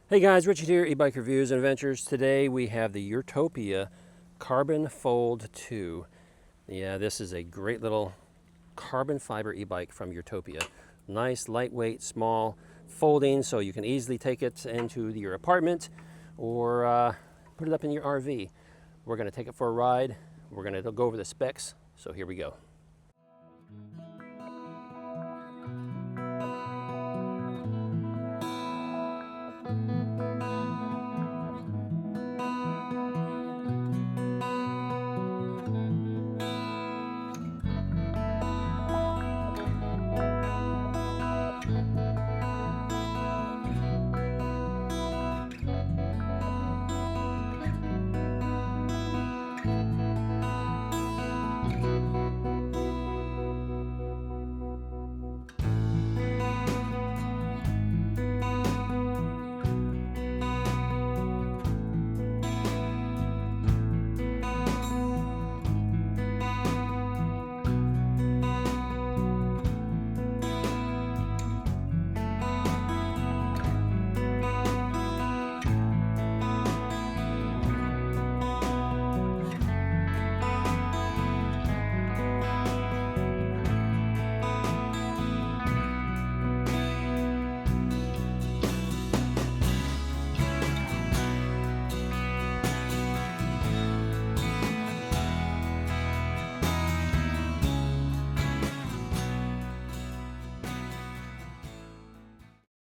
Hey guys, Richard here, eBike Reviews and Adventures. Today we have the Urtopia Carbon Fold 2. Yeah, this is a great little carbon fiber e-bike from Urtopia. Nice, lightweight, small, folding, so you can easily take it into your apartment or put it up in your RV. We're going to take it for a ride. We're going to go over the specs, so here we go.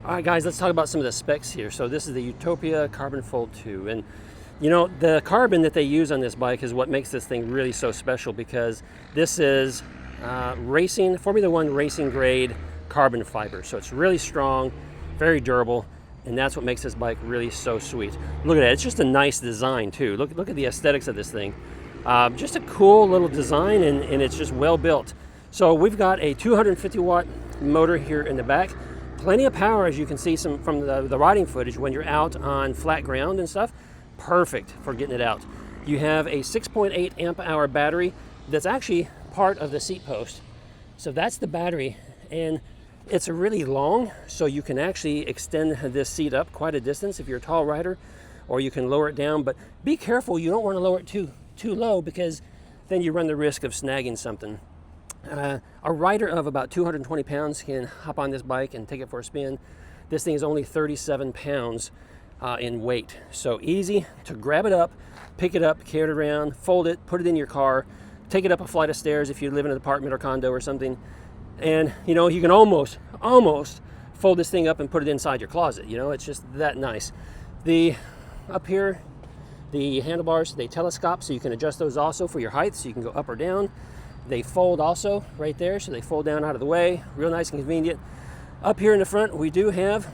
All right, guys, let's talk about some of the specs here. So this is the Urtopia Carbon Fold 2. And, you know, the carbon that they use on this bike is what makes this thing really so special, because this is Formula One racing grade carbon fiber. So it's really strong, very durable, and that's what makes this bike really so sweet. Look at that. It's just a nice design, too. Look at the aesthetics of this thing. Just a cool little design, and it's just well built. So we've got a 250-watt motor here in the back. Plenty of power, as you can see from the riding footage when you're out on flat ground and stuff. Perfect for getting it out. You have a 6.8 amp hour battery that's actually part of the seat post. So that's the battery, and it's really long, so you can actually extend this seat up quite a distance if you're a tall rider, or you can lower it down. But be careful, you don't want to lower it too low, because then you run the risk of snagging something. A rider of about 220 pounds can hop on this bike and take it for a spin. This thing is only 37 pounds in weight. So easy to grab it up, pick it up, carry it around, fold it, put it in your car, take it up a flight of stairs if you live in an apartment or condo or something. And, you know, you can almost fold this thing up and put it inside your closet. You know, it's just that nice. Up here, the handlebars, they telescope, so you can adjust those also for your height, so you can go up or down. They fold also right there, so they fold down out of the way. Real nice and convenient. Up here in the front, we do have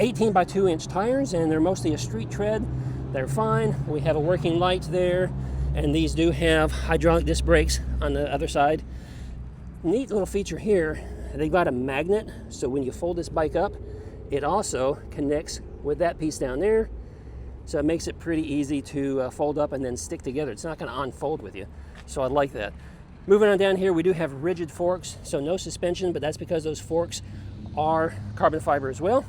18 by 2 inch tires, and they're mostly a street tread. They're fine. We have a working light there, and these do have hydraulic disc brakes on the other side. Neat little feature here, they've got a magnet, so when you fold this bike up, it also connects with that piece down there. So it makes it pretty easy to fold up and then stick together. It's not going to unfold with you, so I like that. Moving on down here, we do have rigid forks, so no suspension, but that's because those forks are carbon fiber as well.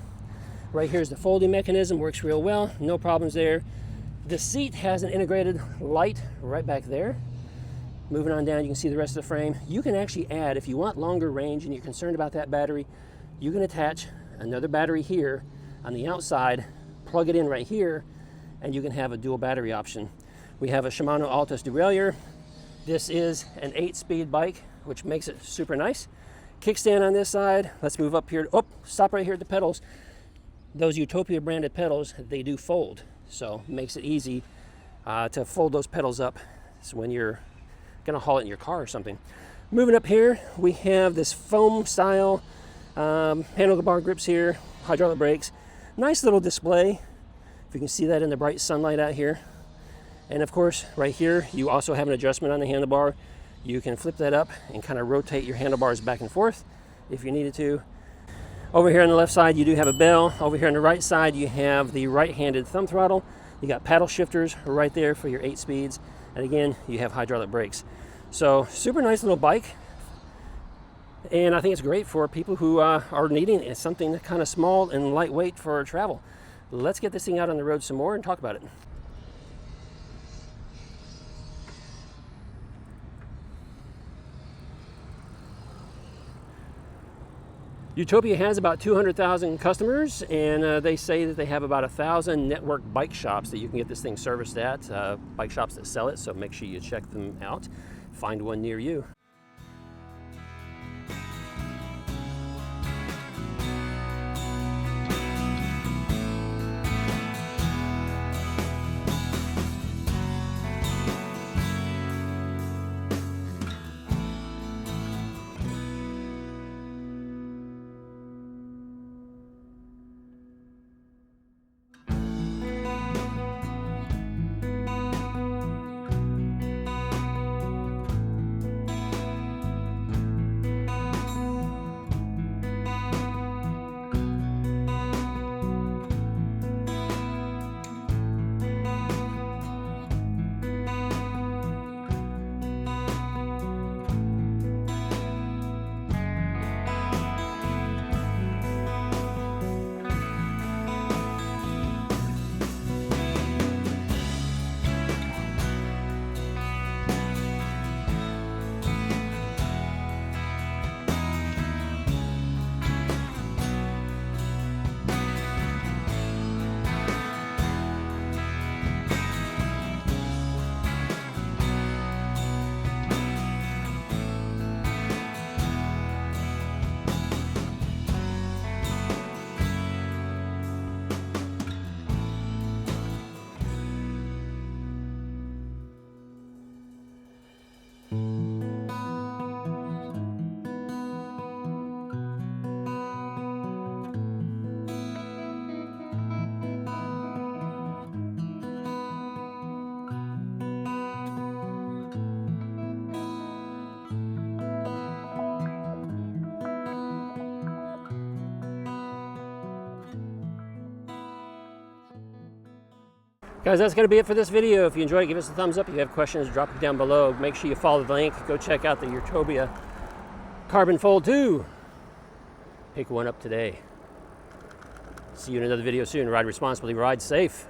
Right here's the folding mechanism, works real well, no problems there. The seat has an integrated light right back there. Moving on down, you can see the rest of the frame. You can actually add, if you want longer range and you're concerned about that battery, you can attach another battery here on the outside, plug it in right here, and you can have a dual battery option. We have a Shimano Altus derailleur. This is an 8-speed bike, which makes it super nice. Kickstand on this side. Let's move up here. Oh, stop right here at the pedals. Those Urtopia branded pedals, they do fold. So it makes it easy to fold those pedals up when you're gonna haul it in your car or something. Moving up here, we have this foam style handlebar grips here, hydraulic brakes. Nice little display. If you can see that in the bright sunlight out here. And of course, right here, you also have an adjustment on the handlebar. You can flip that up and kind of rotate your handlebars back and forth if you needed to. Over here on the left side, you do have a bell. Over here on the right side, you have the right-handed thumb throttle. You got paddle shifters right there for your 8 speeds. And again, you have hydraulic brakes. So super nice little bike. And I think it's great for people who are needing something kind of small and lightweight for travel. let's get this thing out on the road some more and talk about it. Urtopia has about 200,000 customers, and they say that they have about 1,000 network bike shops that you can get this thing serviced at, bike shops that sell it, so make sure you check them out. Find one near you. Guys, that's going to be it for this video. If you enjoyed it, give us a thumbs up. If you have questions, drop it down below. Make sure you follow the link. Go check out the Urtopia Carbon Fold 2. Pick one up today. See you in another video soon. Ride responsibly, ride safe.